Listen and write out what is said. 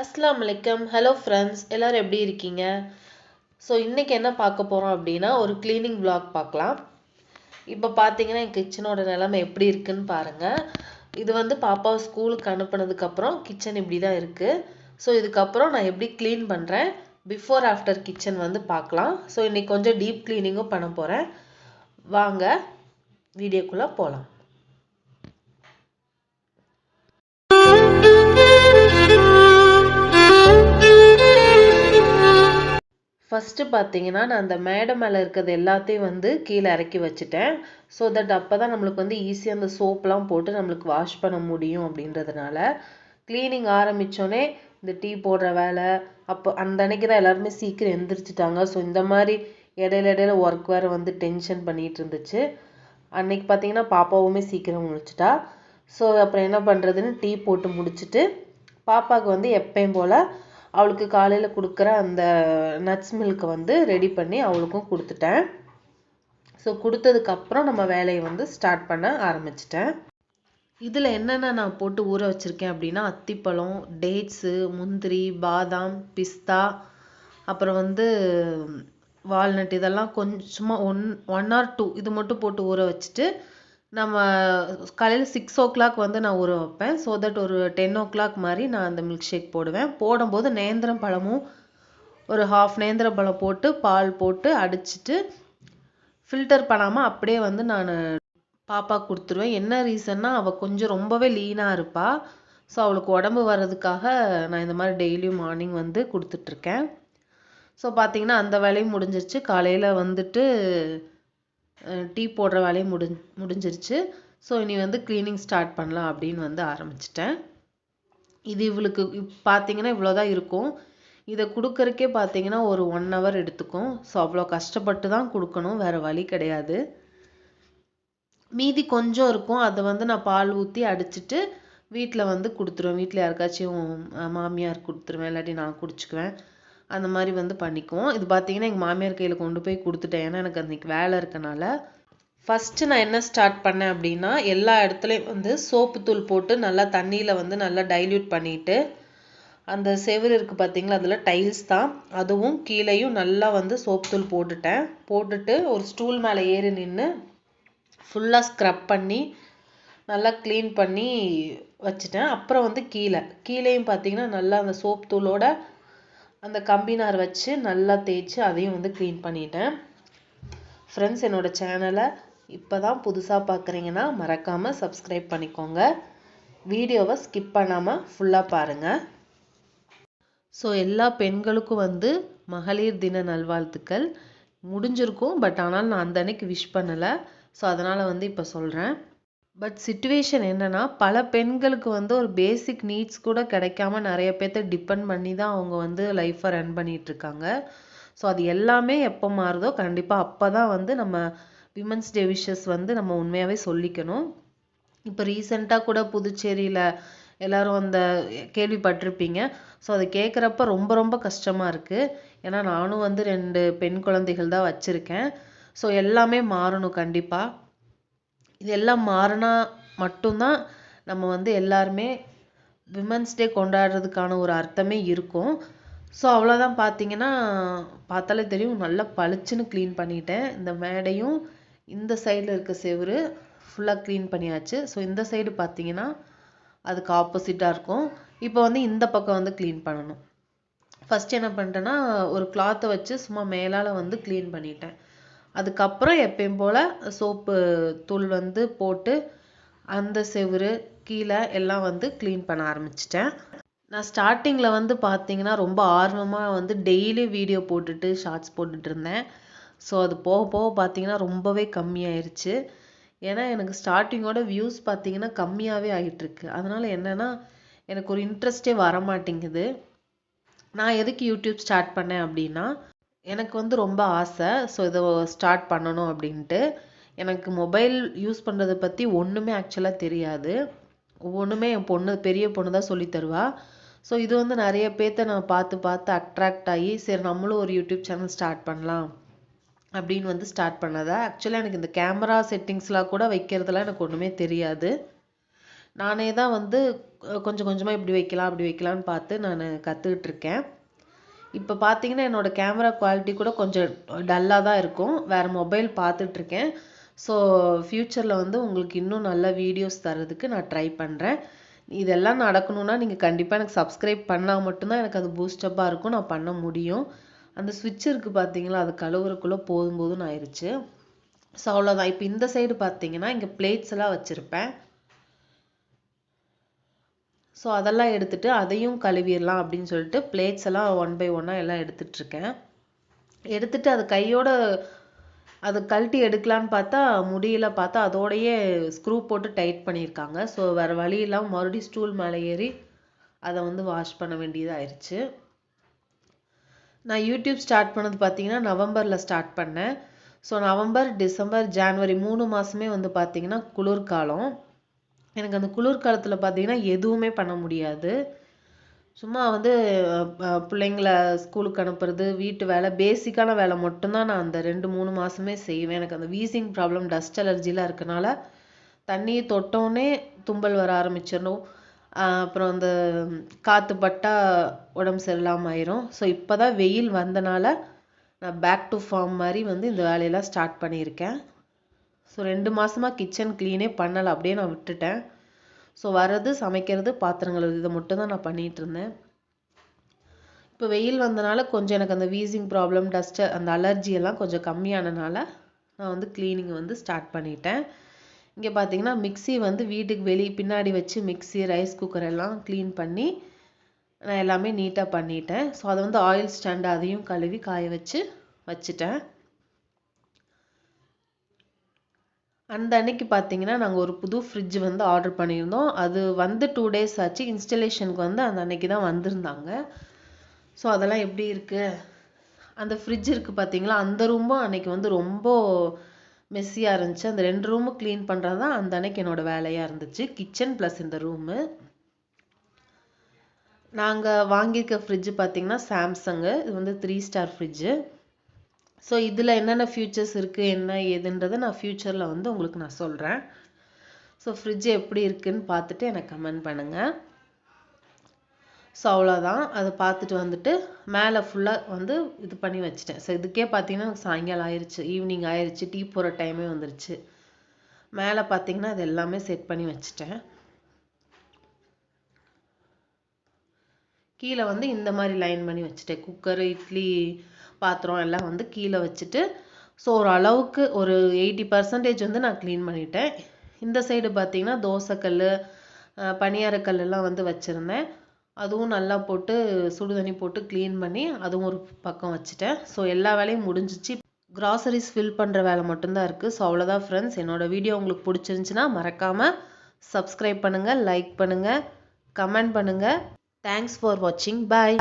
அஸ்ஸலாமு அலைக்கும். Hello friends, எல்லோரும் எப்படி இருக்கீங்க? ஸோ இன்றைக்கி என்ன பார்க்க போகிறோம் அப்படின்னா ஒரு க்ளீனிங் vlog பார்க்கலாம். இப்போ பார்த்தீங்கன்னா என் கிச்சனோட நிலைமை எப்படி இருக்குன்னு பாருங்கள். இது வந்து பாப்பாவை ஸ்கூலுக்கு அனுப்புனதுக்கப்புறம் கிச்சன் இப்படி தான் இருக்குது. ஸோ இதுக்கப்புறம் நான் எப்படி க்ளீன் பண்ணுறேன், பிஃபோர் ஆஃப்டர் கிச்சன் வந்து பார்க்கலாம். ஸோ இன்றைக்கி கொஞ்சம் டீப் க்ளீனிங்கும் பண்ண போகிறேன். வாங்க வீடியோக்குள்ளே போகலாம். ஃபஸ்ட்டு பார்த்தீங்கன்னா நான் அந்த மேடை மேலே இருக்கிறது எல்லாத்தையும் வந்து கீழே இறக்கி வச்சுட்டேன். ஸோ தட் அப்போ தான் நம்மளுக்கு வந்து ஈஸியாக அந்த சோப்லாம் போட்டு நம்மளுக்கு வாஷ் பண்ண முடியும் அப்படின்றதுனால. க்ளீனிங் ஆரம்பித்தோடனே இந்த டீ போடுற வேலை, அப்போ அந்த அன்னைக்கு தான் எல்லாருமே சீக்கிரம் எந்திரிச்சிட்டாங்க. ஸோ இந்த மாதிரி இடையில ஒர்க் வேறு வந்து டென்ஷன் பண்ணிகிட்டு இருந்துச்சு. அன்னைக்கு பார்த்தீங்கன்னா பாப்பாவுமே சீக்கிரம் முடிச்சிட்டா. ஸோ அப்புறம் என்ன பண்ணுறதுன்னு டீ போட்டு முடிச்சுட்டு பாப்பாவுக்கு வந்து எப்பயும் போல் அவளுக்கு காலையில் கொடுக்குற அந்த நட்ஸ் மில்கை வந்து ரெடி பண்ணி அவளுக்கும் கொடுத்துட்டேன். ஸோ கொடுத்ததுக்கப்புறம் நம்ம வேலையை வந்து ஸ்டார்ட் பண்ண ஆரம்பிச்சிட்டேன். இதில் என்னென்ன நான் போட்டு ஊற வச்சுருக்கேன் அப்படின்னா அத்திப்பழம், டேட்ஸு, முந்திரி, பாதாம், பிஸ்தா, அப்புறம் வந்து வால்நட், இதெல்லாம் கொஞ்சமாக 1 or 2 இது மட்டும் போட்டு ஊற வச்சுட்டு நம்ம காலையில் 6 o'clock வந்து நான் ஊற வைப்பேன். ஸோ தட் ஒரு 10 o'clock மாதிரி நான் அந்த மில்க் ஷேக் போடுவேன். போடும்போது நேந்திரம் பழமும் ஒரு 1/2 நேந்திரம் பழம் போட்டு பால் போட்டு அடிச்சிட்டு ஃபில்டர் பண்ணாமல் அப்படியே வந்து நான் பாப்பா கொடுத்துருவேன். என்ன ரீசன்னா அவள் கொஞ்சம் ரொம்பவே லீனாக இருப்பாள். ஸோ அவளுக்கு உடம்பு வர்றதுக்காக நான் இந்த மாதிரி டெய்லியும் மார்னிங் வந்து கொடுத்துட்ருக்கேன். ஸோ பார்த்தீங்கன்னா அந்த வேலையும் முடிஞ்சிருச்சு. காலையில் வந்துட்டு டீ போடுற வேலையும் முடிஞ்சிருச்சு. ஸோ இனி வந்து க்ளீனிங் ஸ்டார்ட் பண்ணலாம் அப்படின்னு வந்து ஆரம்பிச்சிட்டேன். இது இவளுக்கு பார்த்தீங்கன்னா இவ்வளோதான் இருக்கும். இதை கொடுக்கறக்கே பார்த்தீங்கன்னா ஒரு 1 hour எடுத்துக்கும். ஸோ அவ்வளோ கஷ்டப்பட்டு தான் கொடுக்கணும், வேறு வழி கிடையாது. மீதி கொஞ்சம் இருக்கும், அதை வந்து நான் பால் ஊற்றி அடிச்சிட்டு வீட்டில் வந்து கொடுத்துருவேன். வீட்டில் யாருக்காச்சும் மாமியார் கொடுத்துருவேன், இல்லாட்டி நான் குடிச்சுக்குவேன். அந்த மாதிரி வந்து பண்ணிக்குவோம். இது பார்த்தீங்கன்னா எங்கள் மாமியார் கையில் கொண்டு போய் கொடுத்துட்டேன், ஏன்னா எனக்கு அன்றைக்கி வேலை இருக்கனால. ஃபஸ்ட்டு நான் என்ன ஸ்டார்ட் பண்ணேன் அப்படின்னா எல்லா இடத்துலையும் வந்து சோப்பு தூள் போட்டு நல்லா தண்ணியில் வந்து நல்லா டைல்யூட் பண்ணிவிட்டு அந்த செவுரு இருக்குது பார்த்தீங்களா, அதில் டைல்ஸ் தான், அதுவும் கீழேயும் நல்லா வந்து சோப்பு தூள் போட்டுட்டு ஒரு ஸ்டூல் மேலே ஏறி நின்று ஃபுல்லாக ஸ்க்ரப் பண்ணி நல்லா க்ளீன் பண்ணி வச்சுட்டேன். அப்புறம் வந்து கீழேயும் பார்த்தீங்கன்னா நல்லா அந்த சோப்பு தூளோட அந்த கம்பினார் வச்சு நல்லா தேய்ச்சி அதையும் வந்து க்ளீன் பண்ணிட்டேன். ஃப்ரெண்ட்ஸ், என்னோடய சேனலை இப்போ தான் புதுசாக பார்க்குறீங்கன்னா மறக்காமல் சப்ஸ்கிரைப் பண்ணிக்கோங்க. வீடியோவை ஸ்கிப் பண்ணாமல் ஃபுல்லாக பாருங்கள். ஸோ எல்லா பெண்களுக்கும் வந்து மகளிர் தின நல்வாழ்த்துக்கள். முடிஞ்சிருக்கும், பட் ஆனால் நான் அந்த அன்னைக்கு விஷ் பண்ணலை. ஸோ அதனால் வந்து இப்போ சொல்கிறேன். பட் சிச்சுவேஷன் என்னென்னா பல பெண்களுக்கு வந்து ஒரு பேசிக் நீட்ஸ் கூட கிடைக்காம நிறைய பேர்த்த டிபெண்ட் பண்ணி தான் அவங்க வந்து லைஃப்பை ரன் பண்ணிகிட்ருக்காங்க. ஸோ அது எல்லாமே எப்போ மாறுதோ கண்டிப்பாக அப்போ தான் வந்து நம்ம விமன்ஸ் டே விஷஸ் வந்து நம்ம உண்மையாகவே சொல்லிக்கணும். இப்போ ரீசெண்டாக கூட புதுச்சேரியில் எல்லோரும் அந்த கேள்விப்பட்டிருப்பீங்க. ஸோ அதை கேட்குறப்ப ரொம்ப ரொம்ப கஷ்டமாக இருக்குது. ஏன்னா நானும் வந்து 2 பெண் குழந்தைகள் தான் வச்சுருக்கேன். ஸோ எல்லாமே மாறணும் கண்டிப்பாக. இதெல்லாம் மாறினா மட்டும்தான் நம்ம வந்து எல்லாருமே விமன்ஸ் டே கொண்டாடுறதுக்கான ஒரு அர்த்தமே இருக்கும். ஸோ அவ்வளோதான். பார்த்தீங்கன்னா பார்த்தாலே தெரியும், நல்லா பளிச்சுன்னு க்ளீன் பண்ணிட்டேன். இந்த மேடையும் இந்த சைடில் இருக்க செவுரு ஃபுல்லாக க்ளீன் பண்ணியாச்சு. ஸோ இந்த சைடு பார்த்தீங்கன்னா அதுக்கு ஆப்போசிட்டாக இருக்கும். இப்போ வந்து இந்த பக்கம் வந்து க்ளீன் பண்ணணும். ஃபஸ்ட்டு என்ன பண்ணிட்டேன்னா ஒரு கிளாத்தை வச்சு சும்மா மேலால் வந்து க்ளீன் பண்ணிட்டேன். அதுக்கப்புறம் எப்பயும் போல் சோப்பு தூள் வந்து போட்டு அந்த செவுரு கீழே எல்லாம் வந்து க்ளீன் பண்ண ஆரம்பிச்சிட்டேன். நான் ஸ்டார்டிங்கில் வந்து பார்த்தீங்கன்னா ரொம்ப ஆர்வமாக வந்து டெய்லி வீடியோ போட்டுட்டு ஷார்ட்ஸ் போட்டுட்டு இருந்தேன். ஸோ அது போக போக பார்த்தீங்கன்னா ரொம்பவே கம்மியாயிருச்சு. ஏன்னா எனக்கு ஸ்டார்டிங்கோட வியூஸ் பார்த்தீங்கன்னா கம்மியாகவே ஆகிட்டுருக்கு. அதனால் என்னென்னா எனக்கு ஒரு இன்ட்ரெஸ்டே வர மாட்டேங்குது. நான் எதுக்கு யூடியூப் ஸ்டார்ட் பண்ணேன் அப்படின்னா எனக்கு வந்து ரொம்ப ஆசை. ஸோ இதை ஸ்டார்ட் பண்ணணும் அப்படின்ட்டு. எனக்கு மொபைல் யூஸ் பண்ணுறதை பற்றி ஒன்றுமே ஆக்சுவலாக தெரியாது. ஒவ்வொன்றுமே என் பெரிய பொண்ணு தான் சொல்லி தருவா. ஸோ இது வந்து நிறைய பேர்த்த நான் பார்த்து அட்ராக்ட் ஆகி சரி நம்மளும் ஒரு யூடியூப் சேனல் ஸ்டார்ட் பண்ணலாம் அப்படின்னு வந்து ஸ்டார்ட் பண்ணதா. ஆக்சுவலாக எனக்கு இந்த கேமரா செட்டிங்ஸ்லாம் கூட வைக்கிறதுலாம் எனக்கு ஒன்றுமே தெரியாது. நானே தான் வந்து கொஞ்சம் கொஞ்சமாக இப்படி வைக்கலாம் அப்படி வைக்கலான்னு பார்த்து நான் கற்றுக்கிட்டு இருக்கேன். இப்போ பார்த்தீங்கன்னா என்னோடய கேமரா குவாலிட்டி கூட கொஞ்சம் டல்லாக தான் இருக்கும். வேறு மொபைல் பார்த்துட்ருக்கேன். ஸோ ஃப்யூச்சரில் வந்து உங்களுக்கு இன்னும் நல்ல வீடியோஸ் தரதுக்கு நான் ட்ரை பண்ணுறேன். இதெல்லாம் நடக்கணும்னா நீங்கள் கண்டிப்பாக எனக்கு சப்ஸ்கிரைப் பண்ணால் மட்டும்தான் எனக்கு அது பூஸ்டப்பாக இருக்கும், நான் பண்ண முடியும். அந்த ஸ்விட்ச் இருக்குது பார்த்தீங்களா, அது கழுவுறக்குள்ளே போதும்னு ஆயிடுச்சு. ஸோ அவ்வளோதான். இப்போ இந்த சைடு பார்த்தீங்கன்னா இங்கே பிளேட்ஸ் எல்லாம் வச்சுருப்பேன். ஸோ அதெல்லாம் எடுத்துகிட்டு அதையும் கழுவிடலாம் அப்படின்னு சொல்லிட்டு பிளேட்ஸ் எல்லாம் 1 by 1 எல்லாம் எடுத்துட்ருக்கேன். எடுத்துகிட்டு அது கையோட அது கழட்டி எடுக்கலான்னு பார்த்தா முடியல. பார்த்தா அதோடையே ஸ்க்ரூ போட்டு டைட் பண்ணியிருக்காங்க. ஸோ வேறு வழி இல்லாமல் மறுபடியும் ஸ்டூல் மேலே ஏறி அதை வந்து வாஷ் பண்ண வேண்டியதாகிடுச்சு. நான் யூடியூப் ஸ்டார்ட் பண்ணது பார்த்தீங்கன்னா நவம்பரில் ஸ்டார்ட் பண்ணேன். ஸோ நவம்பர், டிசம்பர், ஜான்வரி 3 மாதமே வந்து பார்த்தீங்கன்னா குளிர்காலம். எனக்கு அந்த குளிர்காலத்தில் பார்த்தீங்கன்னா எதுவுமே பண்ண முடியாது. சும்மா வந்து பிள்ளைங்கள ஸ்கூலுக்கு அனுப்புறது, வீட்டு வேலை, பேசிக்கான வேலை மட்டும்தான் நான் அந்த 2-3 மாதமே செய்வேன். எனக்கு அந்த வீசிங் ப்ராப்ளம், டஸ்ட் அலர்ஜிலாம் இருக்கனால தண்ணியை தொட்டோடனே தும்பல் வர ஆரம்பிச்சிடணும். அப்புறம் அந்த காற்று பட்டா உடம்பு சரியில்லாமல் ஆயிரும். ஸோ இப்போ தான் வெயில் வந்தனால நான் பேக் டு ஃபார்ம் மாதிரி வந்து இந்த வேலையெல்லாம் ஸ்டார்ட் பண்ணியிருக்கேன். ஸோ 2 மாதமாக கிச்சன் க்ளீனே பண்ணலை, அப்படியே நான் விட்டுட்டேன். ஸோ வர்றது, சமைக்கிறது, பாத்திரங்கள் இதை மட்டும் தான் நான் பண்ணிகிட்டு இருந்தேன். இப்போ வெயில் வந்தனால கொஞ்சம் எனக்கு அந்த வீசிங் ப்ராப்ளம், டஸ்ட்டு, அந்த அலர்ஜி எல்லாம் கொஞ்சம் கம்மியானனால நான் வந்து க்ளீனிங் வந்து ஸ்டார்ட் பண்ணிட்டேன். இங்கே பார்த்தீங்கன்னா மிக்ஸி வந்து வீட்டுக்கு வெளியே பின்னாடி வச்சு மிக்ஸி, ரைஸ் குக்கர் எல்லாம் க்ளீன் பண்ணி நான் எல்லாமே நீட்டாக பண்ணிட்டேன். ஸோ அதை வந்து ஆயில் ஸ்டாண்டு அதையும் கழுவி காய வச்சுட்டேன். அந்த அன்னைக்கு பார்த்தீங்கன்னா நாங்கள் ஒரு புது ஃப்ரிட்ஜ் வந்து ஆர்டர் பண்ணியிருந்தோம். அது வந்து 2 days ஆச்சு. இன்ஸ்டலேஷனுக்கு வந்து அந்த அன்னைக்கு தான் வந்திருந்தாங்க. ஸோ அதெல்லாம் எப்படி இருக்குது, அந்த ஃப்ரிட்ஜ் இருக்குது பார்த்தீங்களா, அந்த ரூமும் அன்னைக்கு வந்து ரொம்ப மெஸ்ஸியாக இருந்துச்சு. அந்த 2 ரூமும் க்ளீன் பண்ணுறது தான் அந்த அன்னைக்கு என்னோடய வேலையாக இருந்துச்சு. கிச்சன் ப்ளஸ் இந்த ரூமு. நாங்கள் வாங்கியிருக்க ஃப்ரிட்ஜு பார்த்தீங்கன்னா சாம்சங்கு. இது வந்து 3 star ஃப்ரிட்ஜு. ஸோ இதில் என்னென்ன ஃபியூச்சர்ஸ் இருக்குது, என்ன ஏதுன்றதை நான் ஃப்யூச்சரில் வந்து உங்களுக்கு நான் சொல்கிறேன். ஸோ ஃப்ரிட்ஜ் எப்படி இருக்குதுன்னு பார்த்துட்டு எனக்கு கமெண்ட் பண்ணுங்கள். ஸோ அவ்வளோதான். அதை பார்த்துட்டு வந்துட்டு மேலே ஃபுல்லாக வந்து இது பண்ணி வச்சுட்டேன். ஸோ இதுக்கே பார்த்தீங்கன்னா எனக்கு சாயங்காலம் ஆயிடுச்சு, ஈவினிங் ஆயிடுச்சு, டீ போகிற டைமே வந்துருச்சு. மேலே பார்த்தீங்கன்னா அது எல்லாமே செட் பண்ணி வச்சுட்டேன். கீழே வந்து இந்த மாதிரி லைன் பண்ணி வச்சுட்டேன். குக்கரு, இட்லி பாத்திரம் எல்லாம் வந்து கீழே வச்சுட்டு, ஸோ ஒரு அளவுக்கு ஒரு 80% வந்து நான் க்ளீன் பண்ணிட்டேன். இந்த சைடு பார்த்தீங்கன்னா தோசைக்கல், பணியாரக்கல் எல்லாம் வந்து வச்சுருந்தேன். அதுவும் நல்லா போட்டு சுடுதண்ணி போட்டு க்ளீன் பண்ணி அதுவும் ஒரு பக்கம் வச்சுட்டேன். ஸோ எல்லா வேலையும் முடிஞ்சிச்சு. கிராசரிஸ் ஃபில் பண்ணுற வேலை மட்டும்தான் இருக்குது. ஸோ அவ்வளோதான் ஃப்ரெண்ட்ஸ். என்னோடய வீடியோ உங்களுக்கு பிடிச்சிருந்துச்சின்னா மறக்காமல் சப்ஸ்கிரைப் பண்ணுங்கள், லைக் பண்ணுங்கள், கமெண்ட் பண்ணுங்கள். தேங்க்ஸ் ஃபார் வாட்சிங். பாய்.